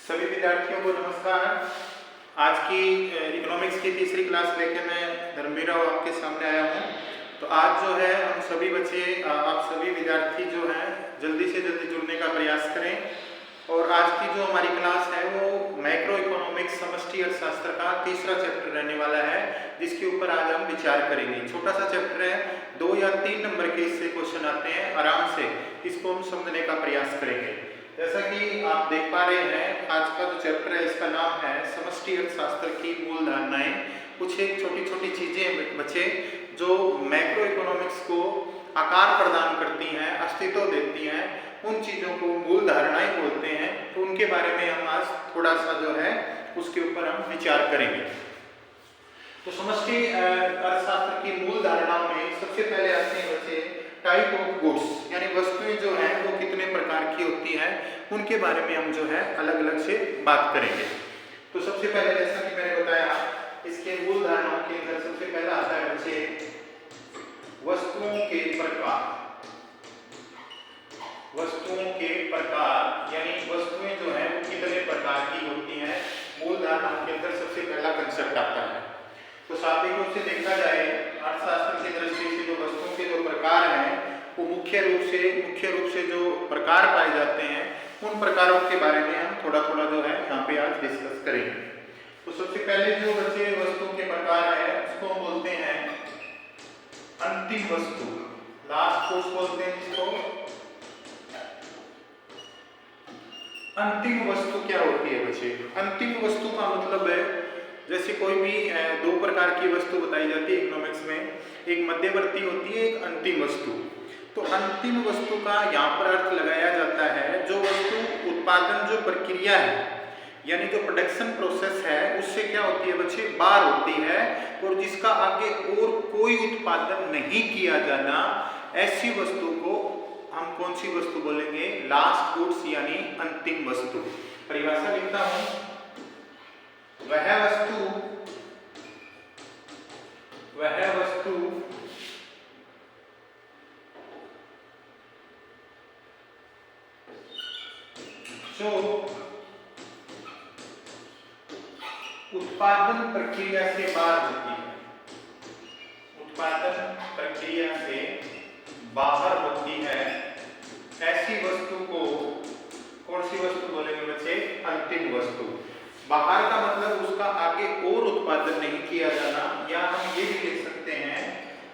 सभी विद्यार्थियों को नमस्कार। आज की इकोनॉमिक्स की तीसरी क्लास लेके मैं धर्मवीर राव आपके सामने आया हूँ। तो आज जो है हम सभी बच्चे आप सभी विद्यार्थी जो हैं जल्दी से जल्दी जुड़ने का प्रयास करें। और आज की जो हमारी क्लास है वो मैक्रो इकोनॉमिक्स समष्टि अर्थशास्त्र का तीसरा चैप्टर रहने वाला है, जिसके ऊपर आज हम विचार करेंगे। छोटा सा चैप्टर है, 2 या 3 नंबर के इससे क्वेश्चन आते हैं, आराम से इसको हम समझने का प्रयास करेंगे। जैसा कि आप देख पा रहे हैं, आज का जो चैप्टर है इसका नाम है समष्टि अर्थशास्त्र की मूल धारणाएं। कुछ एक छोटी छोटी चीजें बच्चे जो मैक्रो इकोनॉमिक्स को आकार प्रदान करती हैं, अस्तित्व देती हैं, उन चीजों को मूल धारणाएं बोलते हैं। तो उनके बारे में हम आज थोड़ा सा जो है उसके ऊपर हम विचार करेंगे। तो समष्टि अर्थशास्त्र की मूल धारणाओं में सबसे पहले आते हैं बच्चे टाइप ऑफ गुड्स, यानी वस्तुएं जो हैं वो कितने प्रकार की होती हैं, उनके बारे में हम जो है अलग अलग से बात करेंगे। तो सबसे पहले जैसा कि मैंने बताया, इसके मूल धारणाओं के अंदर सबसे पहला आता है बच्चे वस्तुओं के प्रकार। वस्तुओं के प्रकार यानी वस्तुएं जो हैं वो कितने प्रकार की होती हैं, मूल धारणाओं के अंदर सबसे पहला कंसेप्ट आता है। तो सापेक्ष रूप से देखा जाए अर्थशास्त्र की दृष्टि से जो वस्तुओं के जो प्रकार हैं वो मुख्य रूप से जो प्रकार पाए जाते हैं, उन प्रकारों के बारे में हम थोड़ा थोड़ा जो है यहाँ पे आज डिस्कस करेंगे। तो सबसे पहले जो बच्चे वस्तुओं के प्रकार है उसको हम बोलते हैं अंतिम वस्तु। लास्ट कोर्स बोलते हैं जिसको अंतिम वस्तु। क्या होती है बच्चे? अंतिम वस्तु का मतलब है जैसे कोई भी 2 प्रकार की वस्तु बताई जाती है इकोनॉमिक्स में, एक मध्यवर्ती होती है, एक अंतिम वस्तु। तो अंतिम वस्तु का यहाँ पर अर्थ लगाया जाता है जो वस्तु उत्पादन जो प्रक्रिया है, यानी जो प्रोडक्शन प्रोसेस है, उससे क्या होती है बच्चे, बाहर होती है और जिसका आगे और कोई उत्पादन नहीं किया जाना, ऐसी वस्तु को हम कौन सी वस्तु बोलेंगे? लास्ट गुड्स यानी अंतिम वस्तु। परिभाषा लिखता हूं, वह वस्तु जो उत्पादन प्रक्रिया से बाहर होती है, उत्पादन प्रक्रिया से बाहर होती है, ऐसी वस्तु को कौन सी वस्तु बोलेंगे बच्चे? अंतिम वस्तु। बाहर का मतलब उसका आगे और उत्पादन नहीं किया जाना, या हम ये भी लिख सकते हैं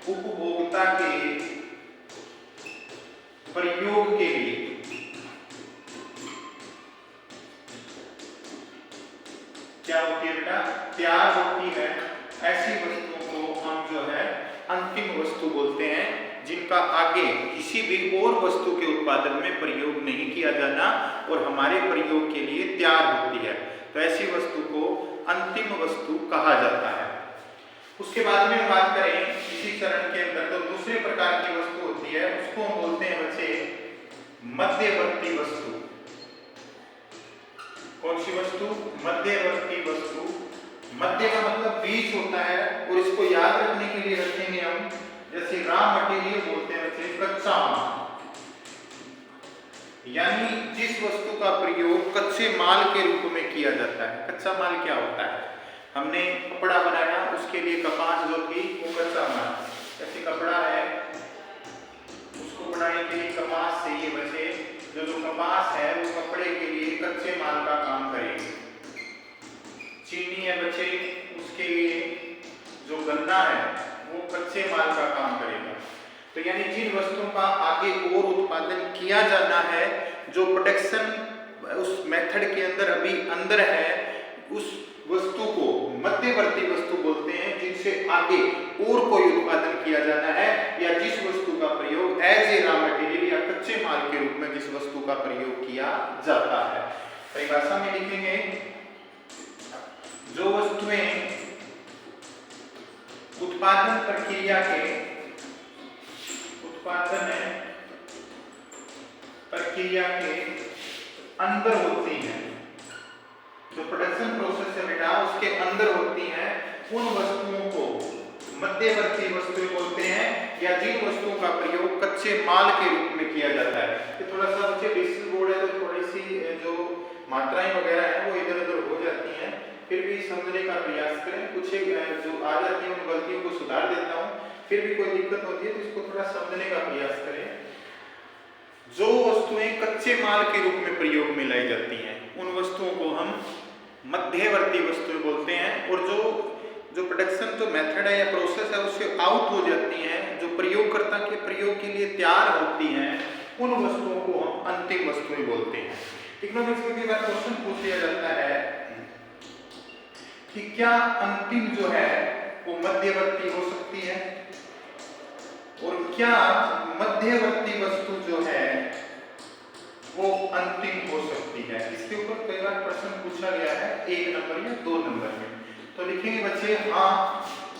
उपभोक्ता के प्रयोग के लिए। क्या होती है बेटा? तैयार होती है, ऐसी वस्तुओं को हम जो है अंतिम वस्तु बोलते हैं, जिनका आगे किसी भी और वस्तु के उत्पादन में प्रयोग नहीं किया जाना और हमारे प्रयोग के लिए तैयार होती है। तो ऐसी वस्तु को अंतिम वस्तु कहा जाता है। उसके बाद में बात करें इसी चरण के अंदर, तो दूसरे प्रकार की वस्तु होती है, उसको हम बोलते हैं बच्चे मध्यवर्ती वस्तु। कौन सी वस्तु? मध्यवर्ती वस्तु। मध्य का मतलब बीच होता है, और इसको याद रखने के लिए रखेंगे हम, जैसे रॉ मटेरियल बोलते हैं बच्चे कच्चा माल, यानी जिस वस्तु का प्रयोग कच्चे माल के रूप में किया जाता है। कच्चा माल क्या होता है? हमने कपड़ा बनाया, उसके लिए कपास जो थी वो कच्चा माल। जैसे कपड़ा है, उसको बनाने के लिए कपास चाहिए बच्चे, जो कपास है वो कपड़े के लिए कच्चे माल का काम करेगी। चीनी है बच्चे, उसके लिए जो गन्ना है वो कच्चे माल का काम करेगा। तो यानी जिन वस्तुओं का आगे और उत्पादन किया जाना है, जो प्रोडक्शन उस मेथड के अंदर अभी अंदर है, उस वस्तु को मध्यवर्ती वस्तु बोलते हैं, जिनसे आगे और कोई उत्पादन किया जाना है, या जिस वस्तु का प्रयोग एज ए रॉ मटेरियल या कच्चे माल के रूप में जिस वस्तु का प्रयोग किया जाता है। परिभाषा में लिखेंगे जो वस्तुएं उत्पादन प्रक्रिया के अंदर होती हैं, जो प्रोडक्शन प्रोसेस है बेटा उसके अंदर होती हैं, उन वस्तुओं को मध्यवर्ती वस्तुएं बोलते हैं, या जिन वस्तुओं का प्रयोग कच्चे माल के रूप में किया जाता है। ये थोड़ा सा बच्चे डिजिटल बोर्ड है, तो थोड़ी सी जो मात्राएं वगैरह है समझने का प्रयास करें। कुछ एक जो आ जाती है उन गलतियों को सुधार देता हूँ, फिर भी कोई दिक्कत होती है तो इसको थोड़ा समझने का प्रयास करें। जो वस्तुएं कच्चे माल के रूप में प्रयोग में लाई जाती हैं उन वस्तुओं को हम मध्यवर्ती वस्तुएं बोलते हैं, और जो प्रोडक्शन जो मेथड है या प्रोसेस है उससे आउट हो जाती हैं, जो प्रयोगकर्ता के प्रयोग के लिए तैयार होती हैं, उन वस्तुओं को हम अंतिम वस्तुएं बोलते हैं। इकोनॉमिक्स में कई बार क्वेश्चन पूछ लिया जाता है कि क्या अंतिम जो है वो मध्यवर्ती हो सकती है, और क्या मध्यवर्ती वस्तु जो है वो अंतिम हो सकती है। इसके ऊपर कई बार प्रश्न पूछा गया है 1 नंबर या 2 नंबर में। तो लिखेंगे बच्चे हाँ,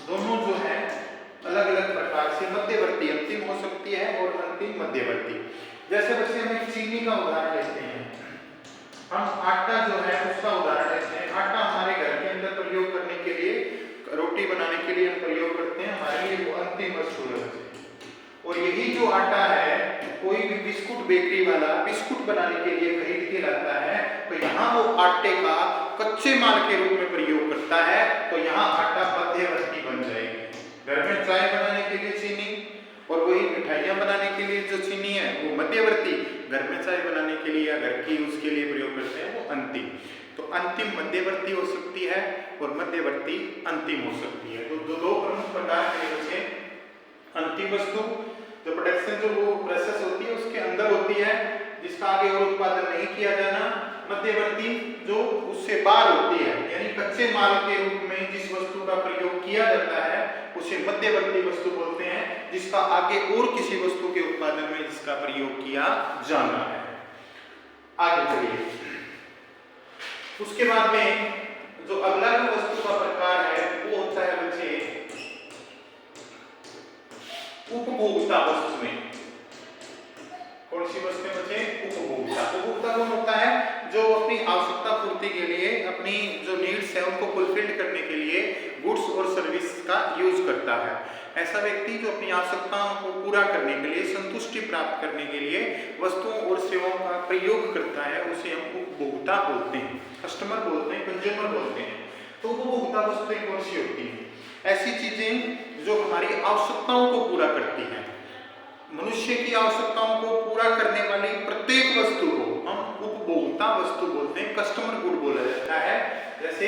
दोनों जो है अलग अलग प्रकार से मध्यवर्ती अंतिम हो सकती है और अंतिम मध्यवर्ती। जैसे बच्चे हम एक चीनी का उदाहरण लेते हैं, हम आटा जो है उसका उदाहरण लेते हैं। आटा हमारे घर के अंदर प्रयोग करने के लिए, रोटी बनाने के लिए हम प्रयोग करते हैं, हमारे लिए वो अंतिम वस्तु है। और यही जो आटा है कोई भी बिस्कुट बेकरी वाला बिस्कुट बनाने के लिए खरीद के लाता है, तो यहाँ वो आटे का कच्चे माल के रूप में प्रयोग करता है, तो यहाँ आटा मध्यवर्ती बन जाएगी। घर में चाय बनाने के लिए चीनी और वही मिठाइयाँ बनाने के लिए जो चीनी है वो मध्यवर्ती, घर में चाय बनाने के लिए या घर की उसके लिए प्रयोग करते हैं वो अंतिम। तो अंतिम मध्यवर्ती हो सकती है और मध्यवर्ती अंतिम हो सकती है। तो दो प्रमुख प्रकार के बच्चे, अंतिम वस्तु जो प्रोडक्शन जो वो प्रोसेस होती है उसके अंदर होती है, जिसका आगे और उत्पादन नहीं किया जाना। मध्यवर्ती जो उससे बाहर होती है, यानी कच्चे माल के रूप में जिस वस्तु का प्रयोग किया जाता है उसे मध्यवर्ती वस्तु बोलते हैं, जिसका आगे और किसी वस्तु के उत्पादन में जिसका प्रयोग किया जाना है। आगे चलिए, उसके बाद में जो अगला जो वस्तु का प्रकार है वो होता है बच्चे उपभोक्ता वस्तुएं। कौन सी वस्तुएं बच्चे? उपभोक्ता। उपभोक्ता कौन होता है? जो अपनी आवश्यकता पूर्ति के लिए, अपनी जो नीड्स है उनको फुलफिल करने के लिए गुड्स और सर्विस का यूज करता है। ऐसा व्यक्ति जो अपनी आवश्यकताओं को पूरा करने के लिए, संतुष्टि प्राप्त करने के लिए वस्तुओं और सेवाओं का प्रयोग करता है, उसे हम उपभोक्ता बोलते हैं, कस्टमर बोलते हैं, कंज्यूमर बोलते हैं। तो उपभोक्ता वस्तुएं कौन सी होती हैं? ऐसी चीजें जो हमारी आवश्यकताओं को पूरा करती हैं। मनुष्य की आवश्यकताओं को पूरा करने वाली प्रत्येक वस्तु को हम उपभोक्ता वस्तु बोलते हैं, कस्टमर गुड बोला जाता है। जैसे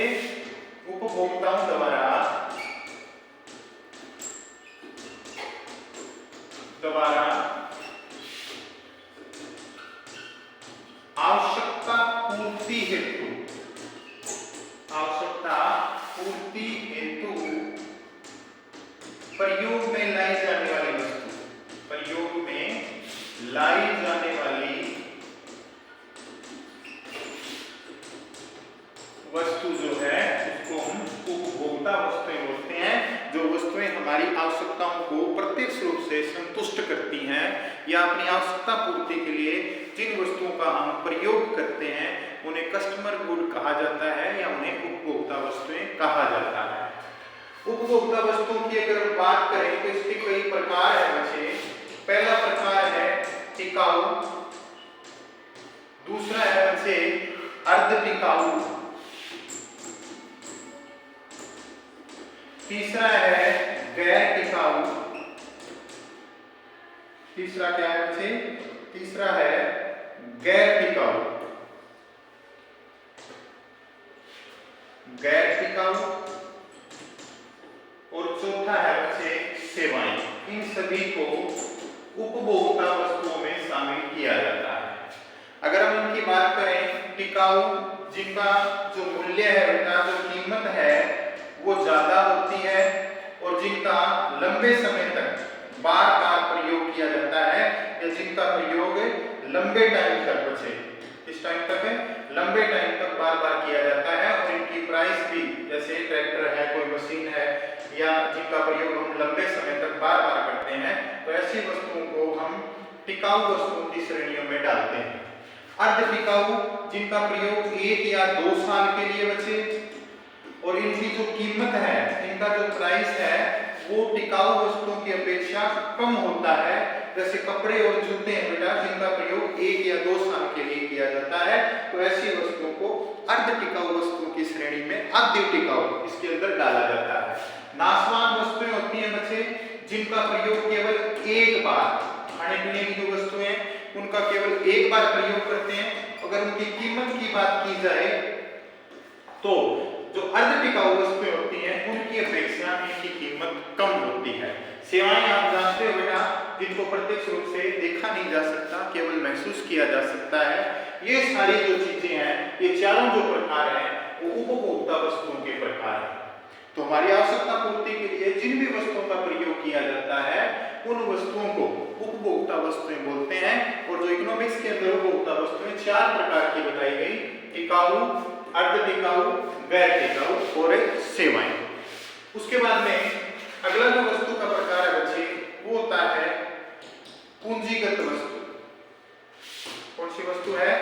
उपभोक्ताओं द्वारा आवश्यकता पूर्ति हेतु प्रयोग में लाई जाने वाली वस्तु, प्रयोग में लाई जाने वाली वस्तु जो है उसको हम उपभोक्ता वस्तुएं बोलते हैं। जो वस्तुएं हमारी आवश्यकताओं को प्रत्यक्ष रूप से संतुष्ट करती हैं या अपनी आवश्यकता पूर्ति के लिए जिन वस्तुओं का हम प्रयोग करते हैं उन्हें कस्टमर गुड कहा जाता है या उन्हें उपभोक्ता वस्तुएं कहा जाता है। उपभोक्ता वस्तुओं की अगर हम बात करें तो इसके कई प्रकार है बच्चे। पहला प्रकार है टिकाऊ, दूसरा है बच्चे अर्ध टिकाऊ, तीसरा है गैर टिकाऊ, तीसरा क्या है बच्चे? तीसरा है गैर टिकाऊ, गैर टिकाऊ, और चौथा है बच्चे सेवाएं। इन सभी को उपभोक्ता वस्तुओं में शामिल किया जाता है। अगर हम इनकी बात करें, टिकाऊ जिनका जो मूल्य है, उनका जो कीमत है वो ज्यादा होती है और जिनका लंबे समय तक बार बार प्रयोग किया जाता है या जिनका प्रयोग लंबे टाइम तक बचे, इस टाइम तक है लंबे टाइम तक बार बार किया जाता है, और इनकी प्राइस भी, जैसे ट्रैक्टर है, कोई मशीन है या जिनका प्रयोग हम लंबे समय तक बार बार करते हैं, तो ऐसी वस्तुओं को हम टिकाऊ वस्तुओं की श्रेणियों में डालते हैं। अर्ध टिकाऊ जिनका प्रयोग 1 या 2 साल के लिए बचे और इनकी जो कीमत है, इनका जो प्राइस है वो टिकाऊ वस्तुओं की अपेक्षा कम होता है। जैसे कपड़े और जूते हैं बेटा, जिनका प्रयोग 1 या 2 साल के लिए किया जाता है, तो ऐसी वस्तुओं को अर्ध अर्ध टिकाऊ वस्तुओं की श्रेणी में अति टिकाऊ इसके अंदर डाला जाता है। नाशवान वस्तुएं होती हैं बच्चे जिनका प्रयोग केवल एक बार, खाने पीने की जो वस्तुएं हैं उनका केवल एक बार प्रयोग करते हैं। अगर उनकी कीमत की बात की जाए तो जो अर्ध टिकाऊ वस्तुएं होती हैं उनकी अपेक्षा इनकी कीमत कम होती है। सेवाएं आप जानते हो बेटा, जिनको प्रत्यक्ष रूप से देखा नहीं जा सकता, केवल महसूस किया जा सकता है। ये सारी जो चीजें हैं, ये चारों जो प्रकार हैं वो उपभोक्ता वस्तुओं के प्रकार हैं। तो हमारी आवश्यकता पूर्ति के लिए जिन भी वस्तुओं का प्रयोग किया जाता है उन वस्तुओं को उपभोक्ता वस्तुएं बोलते हैं। और जो इकोनॉमिक्स के अंदर उपभोक्ता वस्तुएं चार प्रकार की बताई गई, टिकाऊ, अर्ध टिकाऊ, गैर टिकाऊ और सेवाएं। उसके बाद में अगला जो वस्तु का प्रकार है बच्चे वो होता है पूंजीगत वस्तु। कौन सी वस्तु है?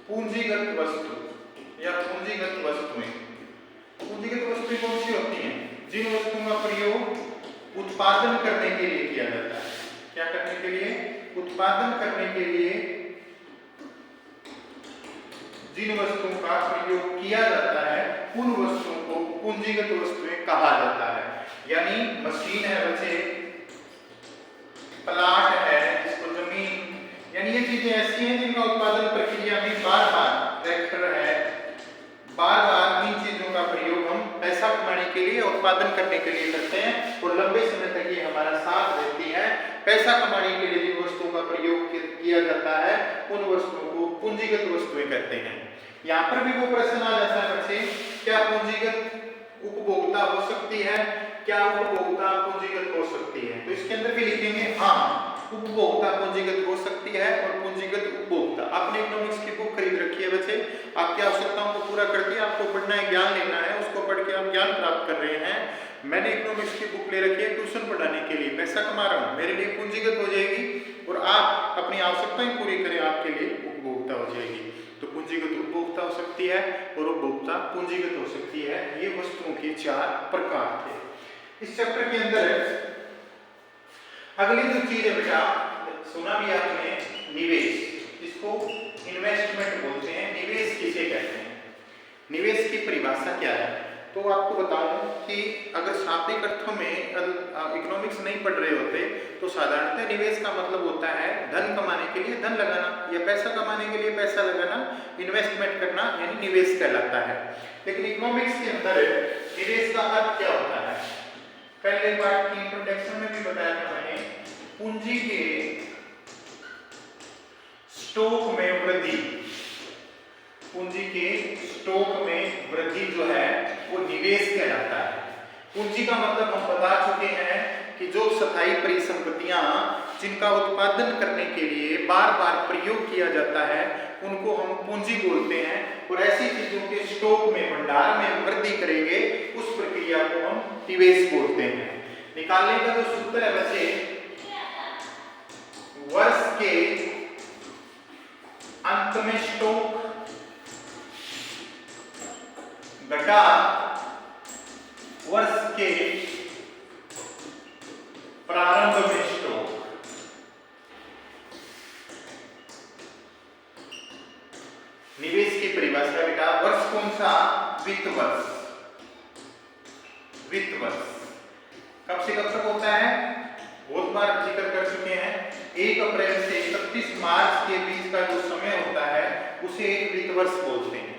पूंजीगत वस्तु या पूंजीगत वस्तुएं। पूंजीगत वस्तुएं कौन सी होती हैं? जिन वस्तुओं का प्रयोग उत्पादन करने के लिए किया जाता है। क्या करने के लिए? उत्पादन करने के लिए जिन वस्तुओं का प्रयोग किया जाता है उन वस्तुओं को पूंजीगत वस्तुएं कहा जाता है। यानी मशीन है बच्चे, प्लाट है, जिसको जमीन, यानी ये चीजें ऐसी हैं जिनका उत्पादन प्रक्रिया में बार-बार, ट्रैक्टर है, बार-बार इन चीजों का प्रयोग हम पैसा कमाने के लिए, उत्पादन करने के लिए करते हैं और लंबे समय तक ये हमारा साथ देती है। पैसा कमाने के लिए जिन वस्तुओं का प्रयोग किया जाता है उन वस्तुओं को पूंजीगत वस्तुएं कहते हैं। यहाँ पर भी वो प्रश्न आ जाता है बच्चे, क्या पूंजीगत उपभोक्ता हो सकती है? क्या उपभोक्ता पूंजीगत हो सकती है? तो इसके अंदर भी लिखेंगे हाँ, उपभोक्ता पूंजीगत हो सकती है और पूंजीगत उपभोक्ता। आपने इकोनॉमिक्स की बुक खरीद रखी है बच्चे, आपकी आवश्यकताओं को पूरा करके आपको पढ़ना है, ज्ञान लेना है, उसको पढ़ के आप ज्ञान प्राप्त कर रहे हैं। मैंने इकोनॉमिक्स की बुक ले रखी है ट्यूशन पढ़ाने के लिए, पैसा कमा रहा हूँ, मेरे लिए पूंजीगत हो जाएगी और आप अपनी आवश्यकताएं पूरी करें, आपके लिए उपभोक्ता हो जाएगी। तो पूंजीगत उपभोक्ता हो सकती है और उपभोक्ता पूंजीगत हो सकती है। ये वस्तुओं के चार प्रकार थे। इस चैप्टर के अंदर अगली जो चीज है बेटा, सुना भी आपने, निवेश, जिसको इन्वेस्टमेंट बोलते हैं। निवेश किसे कहते हैं? निवेश की परिभाषा क्या है? तो आपको बताऊं कि अगर शाब्दिक अर्थों में इकोनॉमिक्स नहीं पढ़ रहे होते तो साधारणतः निवेश का मतलब होता है धन कमाने के लिए धन लगाना या पैसा कमाने के लिए पैसा लगाना, इन्वेस्टमेंट करना, यानी निवेश कहलाता है। लेकिन इकोनॉमिक्स के अंदर निवेश का अर्थ क्या होता है? पहले पार्ट की इंट्रोडक्शन में भी बताया था मैंने, पूंजी के स्टॉक में वृद्धि, पूंजी के स्टॉक में वृद्धि जो है वो निवेश कहलाता है। पूंजी का मतलब हम बता चुके हैं कि जो स्थायी परिसंपत्तियां जिनका उत्पादन करने के लिए बार बार प्रयोग किया जाता है उनको हम पूंजी बोलते हैं। और ऐसी चीजों के स्टॉक में, भंडार में वृद्धि करेंगे उस प्रक्रिया को हम निवेश बोलते हैं। निकालने का जो सूत्र है बच्चे, वर्ष के अंत में स्टॉक घटा वर्ष के प्रारंभ में स्टॉक। निवेश की परिभाषा बेटा, वर्ष कौन सा? वित्त वर्ष। वित्त वर्ष कब से कब तक होता है? बहुत बार जिक्र कर चुके हैं, 1 अप्रैल से 31 मार्च के बीच का जो समय होता है उसे एक वित्त वर्ष बोलते हैं।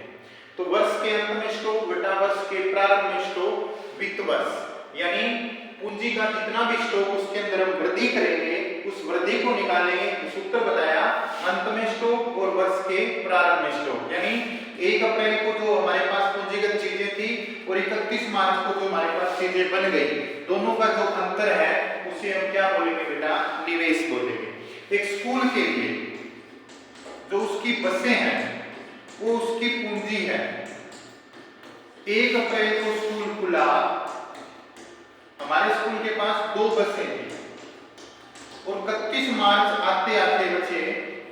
तो वर्ष के अंत में स्टॉक घटा वर्ष के प्रारंभ में स्टॉक, वित्त वर्ष। यानी पूंजी का जितना भी स्टॉक उसके अंदर हम वृद्धि करेंगे, उस वृद्धि को निकालेंगे। सूत्र बताया, अंत में स्टॉक और वर्ष के प्रारंभ में स्टॉक। यानी 1 अप्रैल को जो हमारे पास पूंजीगत चीजें थी और 31 मार्च को जो हमारे पास चीजें बन गई, दोनों का जो अंतर है उसे हम क्या बोलेंगे बेटा? निवेश बोलेंगे। एक स्कूल के लिए जो उसकी बसें हैं वो उसकी पूंजी है। 1 अप्रैल को स्कूल खुला, हमारे स्कूल के पास 2 बसें थी और 31 मार्च आते आते बचे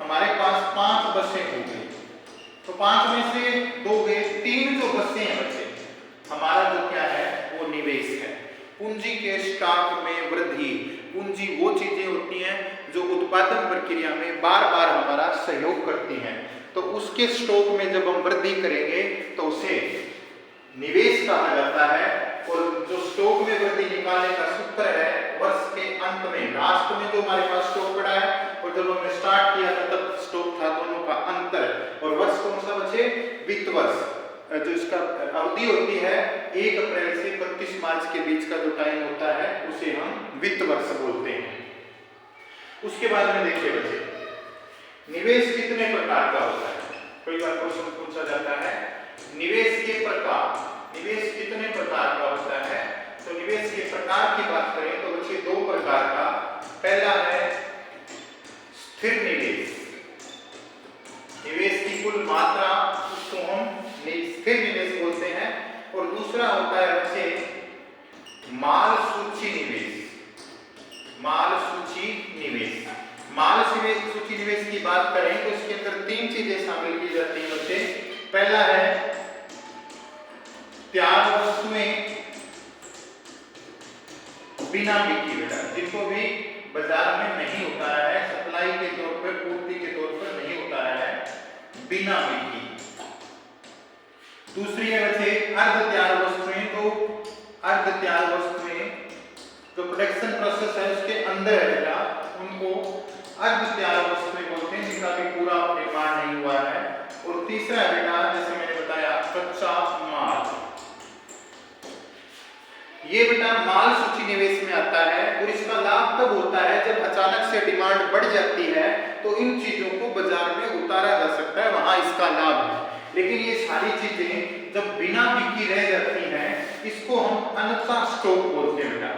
हमारे पास 5 बसें हो गई। तो 5 में से 2 गए, 3 जो बसें हैं बचे, हमारा जो क्या है वो निवेश है। पूंजी के स्टॉक में वृद्धि, पूंजी वो चीजें होती हैं जो उत्पादन प्रक्रिया में बार बार हमारा सहयोग करती हैं। तो उसके स्टॉक में जब हम वृद्धि करेंगे तो उसे निवेश कहा जाता है। और जो स्टॉक में वृद्धि निकालने का सूत्र है, वर्ष के अंत में लास्ट में जो हमारे पास स्टॉक पड़ा है और जब हमने स्टार्ट किया था तब स्टॉक था, दोनों का अंतर। और वर्ष कौन सा बचे? वित्त वर्ष। जो इसका अवधि होती है 1 अप्रैल से 31 मार्च के बीच का जो टाइम होता है उसे हम वित्त वर्ष बोलते हैं। उसके बाद में देखिए बच्चे, निवेश कितने प्रकार का होता है? कई बार क्वेश्चन पूछा जाता है निवेश के प्रकार, निवेश कितने प्रकार का होता है? तो निवेश के प्रकार की बात करें तो बच्चे 2 प्रकार का। पहला है स्थिर निवेश, निवेश की कुल मात्रा उसको हम स्थिर निवेश बोलते हैं। और दूसरा होता है बच्चे माल सूची निवेश, माल सूची निवेश। माल सूची निवेश की बात करें तो इसके अंदर 3 चीजें शामिल की जाती हैं बच्चे। पहला है त्याग वस्तुएं बिना बिकी, बेटा जिनको भी बाजार में नहीं उतारा है, सप्लाई के तौर पर, पूर्ति के तौर पर नहीं उतारा है, बिना बिकी। दूसरी है बच्चे अर्ध त्याग वस्तुएं। तो अर्ध त्याग वस्तुएं जो प्रोडक्शन प्रोसेस है उसके अंदर है बेटा, उनको अर्ध त्याग वस्तुएं बोलते हैं, जिनका भी पूरा निर्माण नहीं हुआ है। और तीसरा है बेटा, जैसे मैंने बताया, कच्चा माल। ये बेटा माल सूची निवेश में आता है। और इसका लाभ तब होता है जब अचानक से डिमांड बढ़ जाती है तो इन चीजों को बाजार में उतारा जा सकता है, वहां इसका लाभ है। लेकिन ये सारी चीजें जब बिना बिकी रह जाती हैं, इसको हम अनचा स्टॉक बोलते हैं बेटा।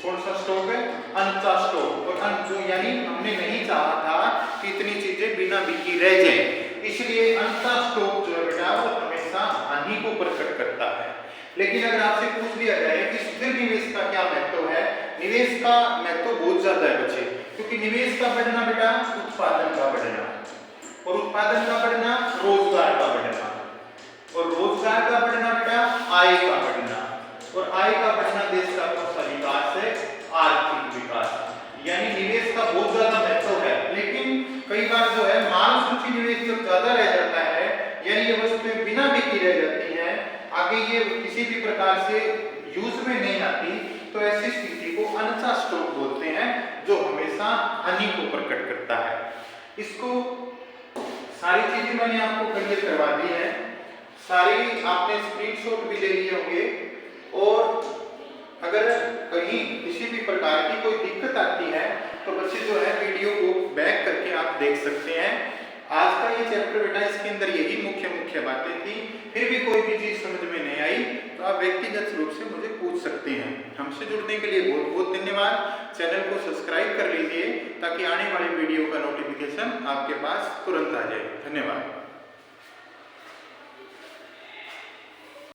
कौन सा स्टॉक है? अनचा स्टॉक। और जो यानी हमने नहीं चाहा था कि इतनी चीजें बिना बिकी रह जाए, इसलिए अनचा स्टॉक जो है बेटा वो हमेशा हानि को प्रकट करता है। लेकिन अगर आपसे पूछ लिया जाए कि स्थिर निवेश का क्या महत्व है, निवेश का महत्व बहुत ज्यादा है बच्चे, क्योंकि निवेश का बढ़ना बेटा उत्पादन का बढ़ना, और उत्पादन का बढ़ना रोजगार का बढ़ना, और रोजगार का बढ़ना बेटा आय का बढ़ना, और आय का बढ़ना देश का कौन सा विकास है? आर्थिक विकास। यानी निवेश का बहुत ज्यादा महत्व है। लेकिन कई बार जो है माल सूची निवेश जब ज्यादा रह जाता है, यानी ये वस्तुएं बिना बिकी रह जाती हैं, आगे ये किसी भी प्रकार से यूज में नहीं आती, तो ऐसी स्थिति को अनचा स्टॉक बोलते हैं, जो हमेशा हानि को प्रकट करता है। इसको सारी चीजें मैंने आपको क्लियर करवा दी है, सारी आपने स्क्रीनशॉट भी ले लिए होंगे। और अगर कहीं किसी भी प्रकार की कोई दिक्कत आती है तो बच्चे जो है वीडियो को बैक करके आप देख सकते हैं। आज का ये चैप्टर बेटा, इसके अंदर यही मुख्य बातें थी। फिर भी कोई भी चीज समझ में नहीं आई तो आप व्यक्तिगत रूप से मुझे पूछ सकते हैं। हमसे जुड़ने के लिए बहुत बहुत धन्यवाद। चैनल को सब्सक्राइब कर लीजिए ताकि आने वाली वीडियो का नोटिफिकेशन आपके पास तुरंत आ जाए। धन्यवाद।